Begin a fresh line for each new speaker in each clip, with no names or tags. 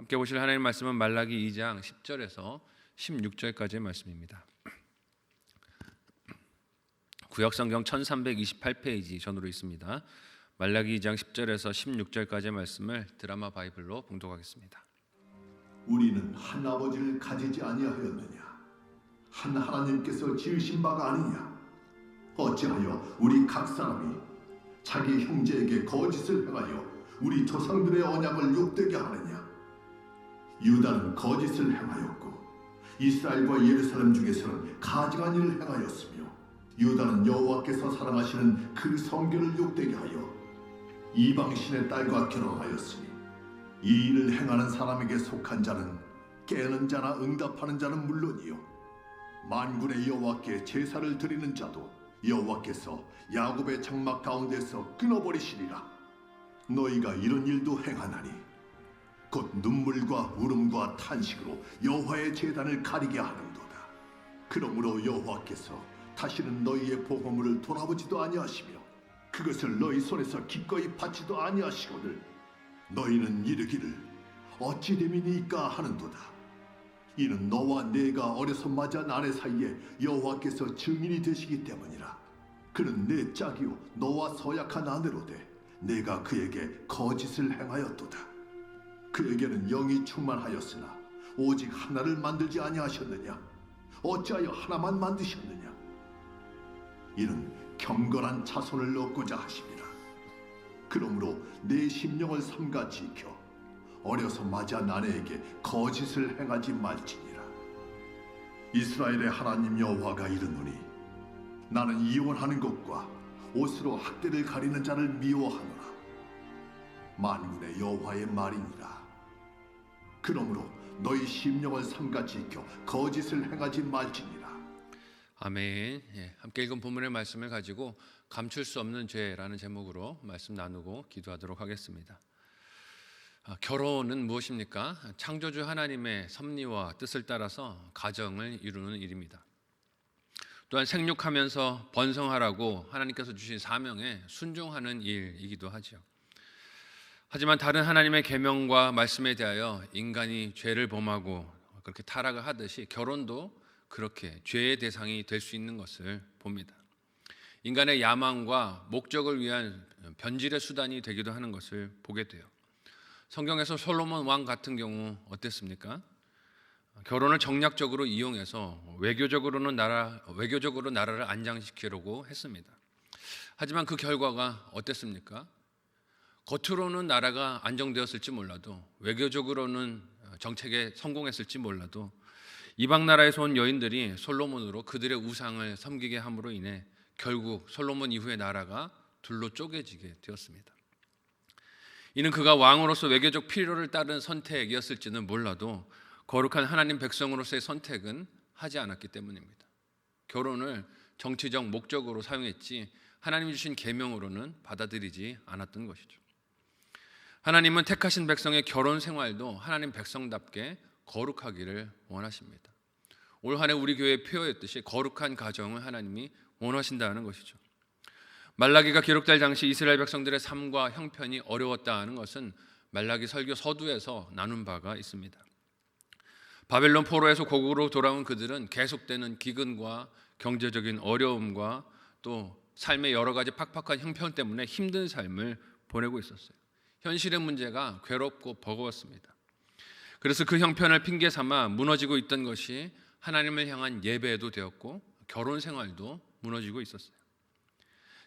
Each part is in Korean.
함께 보실 하나님 말씀은 말라기 2장 10절에서 16절까지의 말씀입니다. 구역성경 1328페이지 전으로 있습니다. 말라기 2장 10절에서 16절까지의 말씀을 드라마 바이블로 봉독하겠습니다.
우리는 한 아버지를 가지지 아니하였느냐? 한 하나님께서 지으신 바가 아니냐? 어찌하여 우리 각 사람이 자기 형제에게 거짓을 행하여 우리 조상들의 언약을 욕되게 하느냐? 유다는 거짓을 행하였고 이스라엘과 예루살렘 중에서는 가증한 일을 행하였으며 유다는 여호와께서 사랑하시는 그 성결을 욕되게 하여 이방신의 딸과 결혼하였으니 이 일을 행하는 사람에게 속한 자는 깨는 자나 응답하는 자는 물론이요 만군의 여호와께 제사를 드리는 자도 여호와께서 야곱의 장막 가운데서 끊어버리시리라. 너희가 이런 일도 행하나니 곧 눈물과 울음과 탄식으로 여호와의 제단을 가리게 하는도다. 그러므로 여호와께서 다시는 너희의 보호물을 돌아보지도 아니하시며 그것을 너희 손에서 기꺼이 받지도 아니하시거늘 너희는 이르기를 어찌 됨이니까 하는도다. 이는 너와 내가 어려서 맞은 아내 사이에 여호와께서 증인이 되시기 때문이라. 그는 내 짝이요 너와 서약한 아내로되 내가 그에게 거짓을 행하였도다. 그에게는 영이 충만하였으나 오직 하나를 만들지 아니하셨느냐? 어찌하여 하나만 만드셨느냐? 이는 경건한 자손을 얻고자 하심이라. 그러므로 내 심령을 삼가 지켜 어려서 맞이한 아내에게 거짓을 행하지 말지니라. 이스라엘의 하나님 여호와가 이르노니 나는 이혼하는 것과 옷으로 학대를 가리는 자를 미워하노라. 만군의 여호와의 말이니라. 그러므로 너희 심령을 삼가 지켜 거짓을 행하지 말지니라.
아멘. 함께 읽은 본문의 말씀을 가지고 감출 수 없는 죄라는 제목으로 말씀 나누고 기도하도록 하겠습니다. 결혼은 무엇입니까? 창조주 하나님의 섭리와 뜻을 따라서 가정을 이루는 일입니다. 또한 생육하면서 번성하라고 하나님께서 주신 사명에 순종하는 일이기도 하죠. 하지만 다른 하나님의 계명과 말씀에 대하여 인간이 죄를 범하고 그렇게 타락을 하듯이 결혼도 그렇게 죄의 대상이 될 수 있는 것을 봅니다. 인간의 야망과 목적을 위한 변질의 수단이 되기도 하는 것을 보게 돼요. 성경에서 솔로몬 왕 같은 경우 어땠습니까? 결혼을 정략적으로 이용해서 외교적으로 나라를 안정시키려고 했습니다. 하지만 그 결과가 어땠습니까? 겉으로는 나라가 안정되었을지 몰라도 외교적으로는 정책에 성공했을지 몰라도 이방 나라에서 온 여인들이 솔로몬으로 그들의 우상을 섬기게 함으로 인해 결국 솔로몬 이후의 나라가 둘로 쪼개지게 되었습니다. 이는 그가 왕으로서 외교적 필요를 따른 선택이었을지는 몰라도 거룩한 하나님 백성으로서의 선택은 하지 않았기 때문입니다. 결혼을 정치적 목적으로 사용했지 하나님이 주신 계명으로는 받아들이지 않았던 것이죠. 하나님은 택하신 백성의 결혼 생활도 하나님 백성답게 거룩하기를 원하십니다. 올 한 해 우리 교회의 표어였듯이 거룩한 가정을 하나님이 원하신다는 것이죠. 말라기가 기록될 당시 이스라엘 백성들의 삶과 형편이 어려웠다는 것은 말라기 설교 서두에서 나눈 바가 있습니다. 바벨론 포로에서 고국으로 돌아온 그들은 계속되는 기근과 경제적인 어려움과 또 삶의 여러 가지 팍팍한 형편 때문에 힘든 삶을 보내고 있었어요. 현실의 문제가 괴롭고 버거웠습니다. 그래서 그 형편을 핑계 삼아 무너지고 있던 것이 하나님을 향한 예배도 되었고 결혼 생활도 무너지고 있었어요.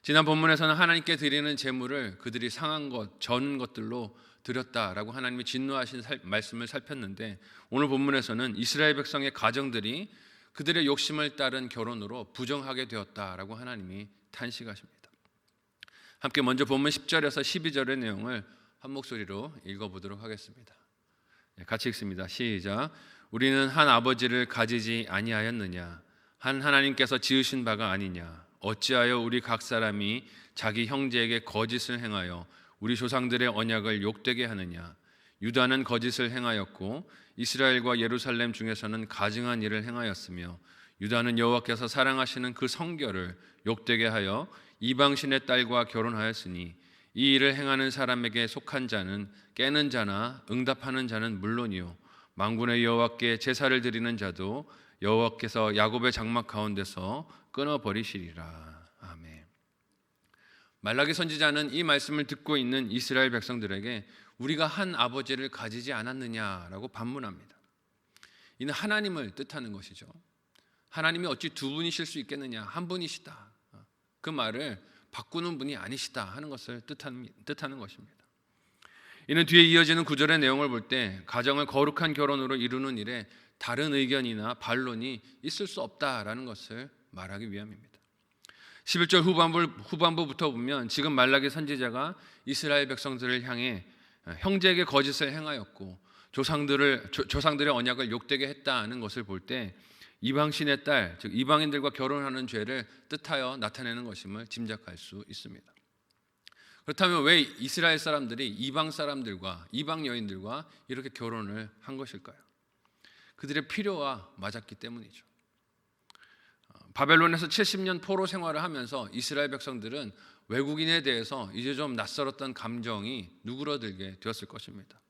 지난 본문에서는 하나님께 드리는 제물을 그들이 상한 것, 전 것들로 드렸다라고 하나님이 진노하신 말씀을 살폈는데 오늘 본문에서는 이스라엘 백성의 가정들이 그들의 욕심을 따른 결혼으로 부정하게 되었다라고 하나님이 탄식하십니다. 함께 먼저 본문 10절에서 12절의 내용을 한 목소리로 읽어보도록 하겠습니다. 같이 읽습니다. 시작. 우리는 한 아버지를 가지지 아니하였느냐? 한 하나님께서 지으신 바가 아니냐? 어찌하여 우리 각 사람이 자기 형제에게 거짓을 행하여 우리 조상들의 언약을 욕되게 하느냐? 유다는 거짓을 행하였고 이스라엘과 예루살렘 중에서는 가증한 일을 행하였으며 유다는 여호와께서 사랑하시는 그 성결을 욕되게 하여 이방신의 딸과 결혼하였으니 이 일을 행하는 사람에게 속한 자는 깨는 자나 응답하는 자는 물론이요 만군의 여호와께 제사를 드리는 자도 여호와께서 야곱의 장막 가운데서 끊어버리시리라. 아멘. 말라기 선지자는 이 말씀을 듣고 있는 이스라엘 백성들에게 우리가 한 아버지를 가지지 않았느냐라고 반문합니다. 이는 하나님을 뜻하는 것이죠. 하나님이 어찌 두 분이실 수 있겠느냐, 한 분이시다. 그 말을 바꾸는 분이 아니시다 하는 것을 뜻하는 것입니다. 이는 뒤에 이어지는 구절의 내용을 볼 때 가정을 거룩한 결혼으로 이루는 일에 다른 의견이나 반론이 있을 수 없다라는 것을 말하기 위함입니다. 11절 후반부부터 보면 지금 말라기 선지자가 이스라엘 백성들을 향해 형제에게 거짓을 행하였고 조상들의 언약을 욕되게 했다는 것을 볼 때 이방신의 딸, 즉 이방인들과 결혼하는 죄를 뜻하여 나타내는 것임을 짐작할 수 있습니다. 그렇다면 왜 이스라엘 사람들이 이방 사람들과 이방 여인들과 이렇게 결혼을 한 것일까요? 그들의 필요와 맞았기 때문이죠. 바벨론에서 70년 포로 생활을 하면서 이스라엘 백성들은 외국인에 대해서 이제 좀 낯설었던 감정이 누그러들게 되었을 것입니다.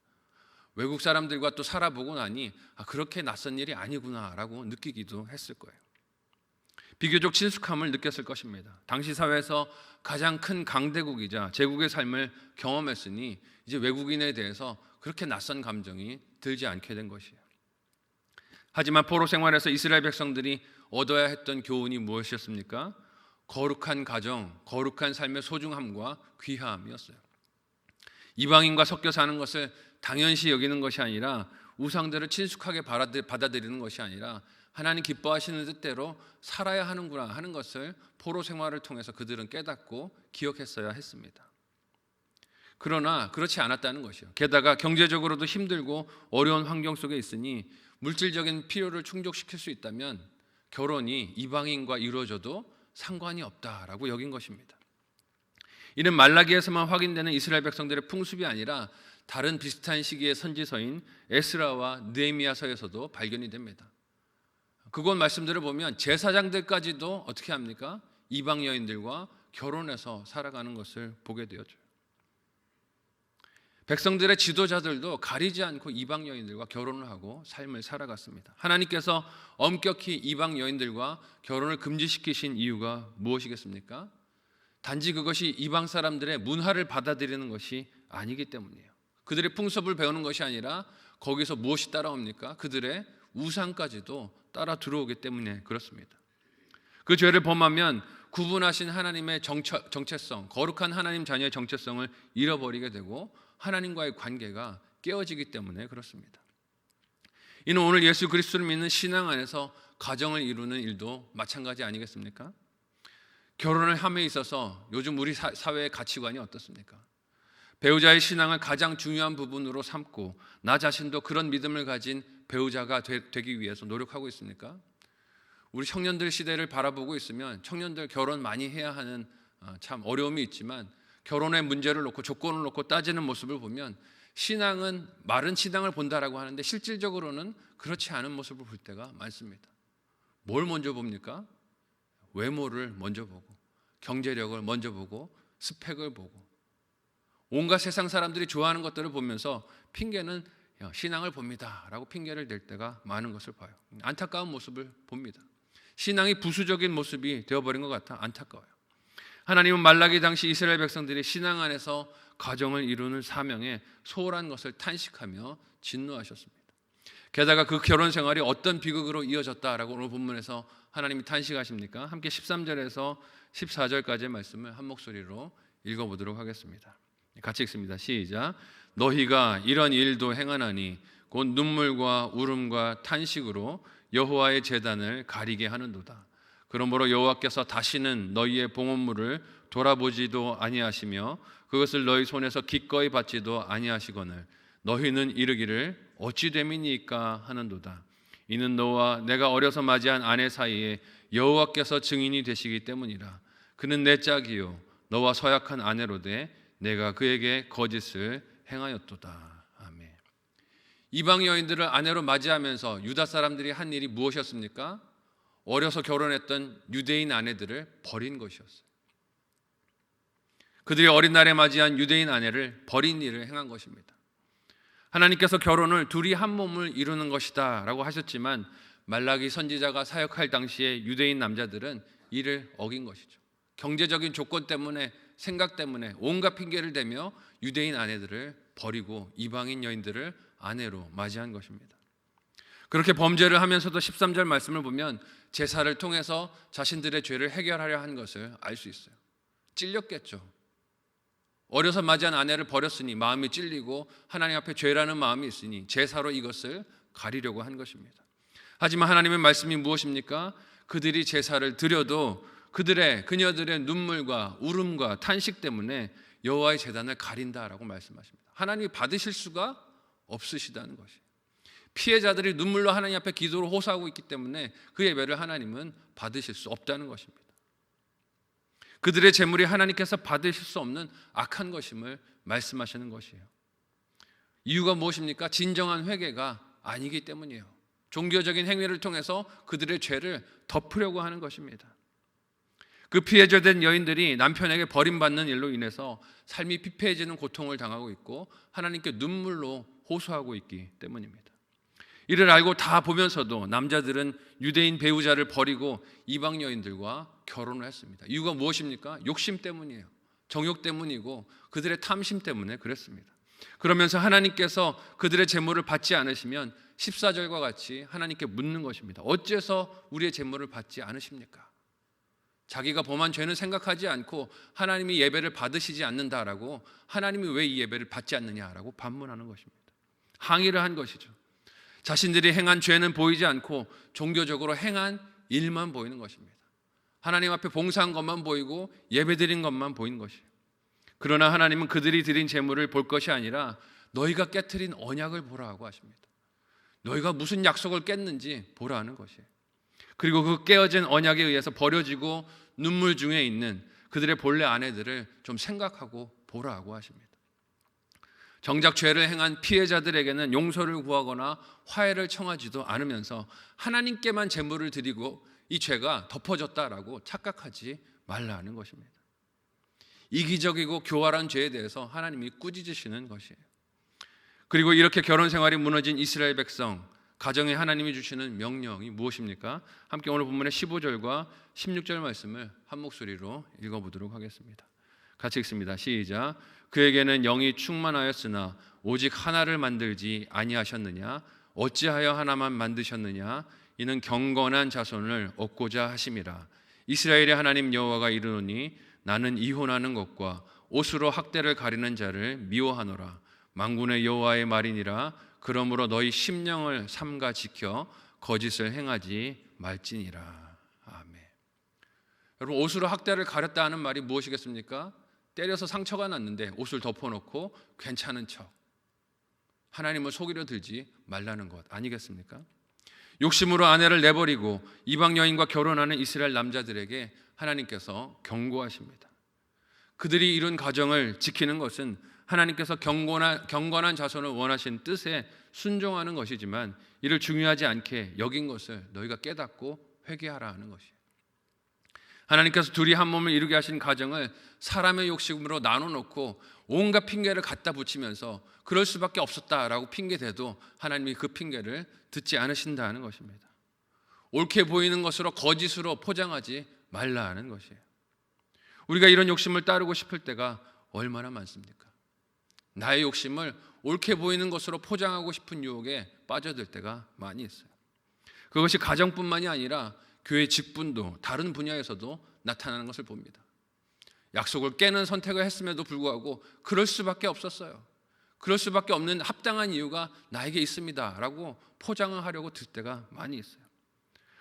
외국 사람들과 또 살아보고 나니 그렇게 낯선 일이 아니구나라고 느끼기도 했을 거예요. 비교적 친숙함을 느꼈을 것입니다. 당시 사회에서 가장 큰 강대국이자 제국의 삶을 경험했으니 이제 외국인에 대해서 그렇게 낯선 감정이 들지 않게 된 것이에요. 하지만 포로 생활에서 이스라엘 백성들이 얻어야 했던 교훈이 무엇이었습니까? 거룩한 가정, 거룩한 삶의 소중함과 귀함이었어요. 이방인과 섞여 사는 것을 당연시 여기는 것이 아니라 우상들을 친숙하게 받아들이는 것이 아니라 하나님 기뻐하시는 뜻대로 살아야 하는구나 하는 것을 포로 생활을 통해서 그들은 깨닫고 기억했어야 했습니다. 그러나 그렇지 않았다는 것이요. 게다가 경제적으로도 힘들고 어려운 환경 속에 있으니 물질적인 필요를 충족시킬 수 있다면 결혼이 이방인과 이루어져도 상관이 없다라고 여긴 것입니다. 이는 말라기에서만 확인되는 이스라엘 백성들의 풍습이 아니라 다른 비슷한 시기의 선지서인 에스라와 느헤미야서에서도 발견이 됩니다. 그곳 말씀들을 보면 제사장들까지도 어떻게 합니까? 이방 여인들과 결혼해서 살아가는 것을 보게 되었죠. 백성들의 지도자들도 가리지 않고 이방 여인들과 결혼을 하고 삶을 살아갔습니다. 하나님께서 엄격히 이방 여인들과 결혼을 금지시키신 이유가 무엇이겠습니까? 단지 그것이 이방 사람들의 문화를 받아들이는 것이 아니기 때문이에요. 그들의 풍습을 배우는 것이 아니라 거기서 무엇이 따라옵니까? 그들의 우상까지도 따라 들어오기 때문에 그렇습니다. 그 죄를 범하면 구분하신 하나님의 정체성, 거룩한 하나님 자녀의 정체성을 잃어버리게 되고 하나님과의 관계가 깨어지기 때문에 그렇습니다. 이는 오늘 예수 그리스도를 믿는 신앙 안에서 가정을 이루는 일도 마찬가지 아니겠습니까? 결혼을 함에 있어서 요즘 우리 사회의 가치관이 어떻습니까? 배우자의 신앙을 가장 중요한 부분으로 삼고 나 자신도 그런 믿음을 가진 배우자가 되기 위해서 노력하고 있습니까? 우리 청년들 시대를 바라보고 있으면 청년들 결혼 많이 해야 하는 참 어려움이 있지만 결혼의 문제를 놓고 조건을 놓고 따지는 모습을 보면 신앙은 마른 신앙을 본다라고 하는데 실질적으로는 그렇지 않은 모습을 볼 때가 많습니다. 뭘 먼저 봅니까? 외모를 먼저 보고 경제력을 먼저 보고 스펙을 보고 온갖 세상 사람들이 좋아하는 것들을 보면서 핑계는 신앙을 봅니다 라고 핑계를 댈 때가 많은 것을 봐요. 안타까운 모습을 봅니다. 신앙이 부수적인 모습이 되어버린 것 같아 안타까워요. 하나님은 말라기 당시 이스라엘 백성들이 신앙 안에서 가정을 이루는 사명에 소홀한 것을 탄식하며 진노하셨습니다. 게다가 그 결혼 생활이 어떤 비극으로 이어졌다라고 오늘 본문에서 하나님이 탄식하십니까? 함께 13절에서 14절까지의 말씀을 한 목소리로 읽어보도록 하겠습니다. 같이 읽습니다. 시작. 너희가 이런 일도 행하나니 곧 눈물과 울음과 탄식으로 여호와의 제단을 가리게 하는도다. 그러므로 여호와께서 다시는 너희의 봉헌물을 돌아보지도 아니하시며 그것을 너희 손에서 기꺼이 받지도 아니하시거늘 너희는 이르기를 어찌 됨이니까 하는도다. 이는 너와 내가 어려서 맞이한 아내 사이에 여호와께서 증인이 되시기 때문이라. 그는 내 짝이요 너와 서약한 아내로되 내가 그에게 거짓을 행하였도다. 아멘. 이방 여인들을 아내로 맞이하면서 유다 사람들이 한 일이 무엇이었습니까? 어려서 결혼했던 유대인 아내들을 버린 것이었어요. 그들이 어린 날에 맞이한 유대인 아내를 버린 일을 행한 것입니다. 하나님께서 결혼을 둘이 한 몸을 이루는 것이다 라고 하셨지만 말라기 선지자가 사역할 당시에 유대인 남자들은 이를 어긴 것이죠. 경제적인 조건 때문에, 생각 때문에 온갖 핑계를 대며 유대인 아내들을 버리고 이방인 여인들을 아내로 맞이한 것입니다. 그렇게 범죄를 하면서도 13절 말씀을 보면 제사를 통해서 자신들의 죄를 해결하려 한 것을 알 수 있어요. 찔렸겠죠. 어려서 맞이한 아내를 버렸으니 마음이 찔리고 하나님 앞에 죄라는 마음이 있으니 제사로 이것을 가리려고 한 것입니다. 하지만 하나님의 말씀이 무엇입니까? 그들이 제사를 드려도 그녀들의 눈물과 울음과 탄식 때문에 여호와의 제단을 가린다라고 말씀하십니다. 하나님이 받으실 수가 없으시다는 것이에요. 피해자들이 눈물로 하나님 앞에 기도로 호소하고 있기 때문에 그 예배를 하나님은 받으실 수 없다는 것입니다. 그들의 재물이 하나님께서 받으실 수 없는 악한 것임을 말씀하시는 것이에요. 이유가 무엇입니까? 진정한 회개가 아니기 때문이에요. 종교적인 행위를 통해서 그들의 죄를 덮으려고 하는 것입니다. 그 피해자된 여인들이 남편에게 버림받는 일로 인해서 삶이 피폐해지는 고통을 당하고 있고 하나님께 눈물로 호소하고 있기 때문입니다. 이를 알고 다 보면서도 남자들은 유대인 배우자를 버리고 이방 여인들과 결혼을 했습니다. 이유가 무엇입니까? 욕심 때문이에요. 정욕 때문이고 그들의 탐심 때문에 그랬습니다. 그러면서 하나님께서 그들의 재물을 받지 않으시면 14절과 같이 하나님께 묻는 것입니다. 어째서 우리의 재물을 받지 않으십니까? 자기가 범한 죄는 생각하지 않고 하나님이 예배를 받으시지 않는다라고 하나님이 왜 이 예배를 받지 않느냐라고 반문하는 것입니다. 항의를 한 것이죠. 자신들이 행한 죄는 보이지 않고 종교적으로 행한 일만 보이는 것입니다. 하나님 앞에 봉사한 것만 보이고 예배드린 것만 보이는 것이에요. 그러나 하나님은 그들이 드린 제물을 볼 것이 아니라 너희가 깨트린 언약을 보라고 하십니다. 너희가 무슨 약속을 깼는지 보라는 것이에요. 그리고 그 깨어진 언약에 의해서 버려지고 눈물 중에 있는 그들의 본래 아내들을 좀 생각하고 보라고 하십니다. 정작 죄를 행한 피해자들에게는 용서를 구하거나 화해를 청하지도 않으면서 하나님께만 제물을 드리고 이 죄가 덮어졌다라고 착각하지 말라는 것입니다. 이기적이고 교활한 죄에 대해서 하나님이 꾸짖으시는 것이에요. 그리고 이렇게 결혼 생활이 무너진 이스라엘 백성, 가정에 하나님이 주시는 명령이 무엇입니까? 함께 오늘 본문의 15절과 16절 말씀을 한 목소리로 읽어보도록 하겠습니다. 같이 읽습니다. 시작. 그에게는 영이 충만하였으나 오직 하나를 만들지 아니하셨느냐? 어찌하여 하나만 만드셨느냐? 이는 경건한 자손을 얻고자 하심이라. 이스라엘의 하나님 여호와가 이르노니 나는 이혼하는 것과 옷으로 학대를 가리는 자를 미워하노라. 만군의 여호와의 말이니라. 그러므로 너희 심령을 삼가 지켜 거짓을 행하지 말지니라. 아멘. 여러분, 옷으로 학대를 가렸다 하는 말이 무엇이겠습니까? 때려서 상처가 났는데 옷을 덮어놓고 괜찮은 척, 하나님을 속이려 들지 말라는 것 아니겠습니까? 욕심으로 아내를 내버리고 이방 여인과 결혼하는 이스라엘 남자들에게 하나님께서 경고하십니다. 그들이 이룬 가정을 지키는 것은 하나님께서 경건한 자손을 원하신 뜻에 순종하는 것이지만 이를 중요하지 않게 여긴 것을 너희가 깨닫고 회개하라 하는 것이에요. 하나님께서 둘이 한 몸을 이루게 하신 가정을 사람의 욕심으로 나눠놓고 온갖 핑계를 갖다 붙이면서 그럴 수밖에 없었다라고 핑계대도 하나님이 그 핑계를 듣지 않으신다는 것입니다. 옳게 보이는 것으로 거짓으로 포장하지 말라는 것이에요. 우리가 이런 욕심을 따르고 싶을 때가 얼마나 많습니까? 나의 욕심을 옳게 보이는 것으로 포장하고 싶은 유혹에 빠져들 때가 많이 있어요. 그것이 가정뿐만이 아니라 교회 직분도 다른 분야에서도 나타나는 것을 봅니다. 약속을 깨는 선택을 했음에도 불구하고 그럴 수밖에 없었어요. 그럴 수밖에 없는 합당한 이유가 나에게 있습니다 라고 포장을 하려고 들 때가 많이 있어요.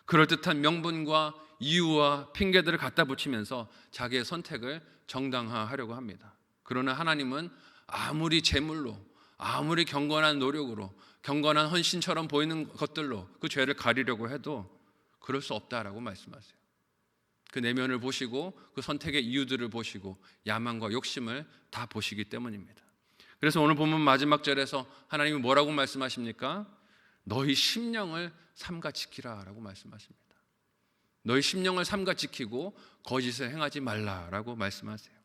그럴듯한 명분과 이유와 핑계들을 갖다 붙이면서 자기의 선택을 정당화하려고 합니다. 그러나 하나님은 아무리 제물로, 아무리 경건한 노력으로, 경건한 헌신처럼 보이는 것들로 그 죄를 가리려고 해도 그럴 수 없다라고 말씀하세요. 그 내면을 보시고 그 선택의 이유들을 보시고 야망과 욕심을 다 보시기 때문입니다. 그래서 오늘 본문 마지막 절에서 하나님이 뭐라고 말씀하십니까? 너희 심령을 삼가 지키라라고 말씀하십니다. 너희 심령을 삼가 지키고 거짓을 행하지 말라라고 말씀하세요.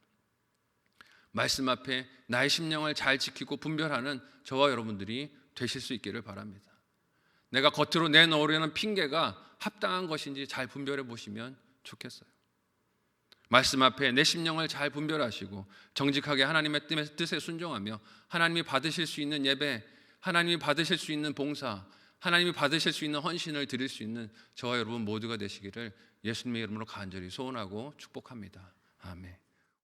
말씀 앞에 나의 심령을 잘 지키고 분별하는 저와 여러분들이 되실 수 있기를 바랍니다. 내가 겉으로 내놓으려는 핑계가 합당한 것인지 잘 분별해 보시면 좋겠어요. 말씀 앞에 내 심령을 잘 분별하시고 정직하게 하나님의 뜻에 순종하며 하나님이 받으실 수 있는 예배, 하나님이 받으실 수 있는 봉사, 하나님이 받으실 수 있는 헌신을 드릴 수 있는 저와 여러분 모두가 되시기를 예수님의 이름으로 간절히 소원하고 축복합니다. 아멘.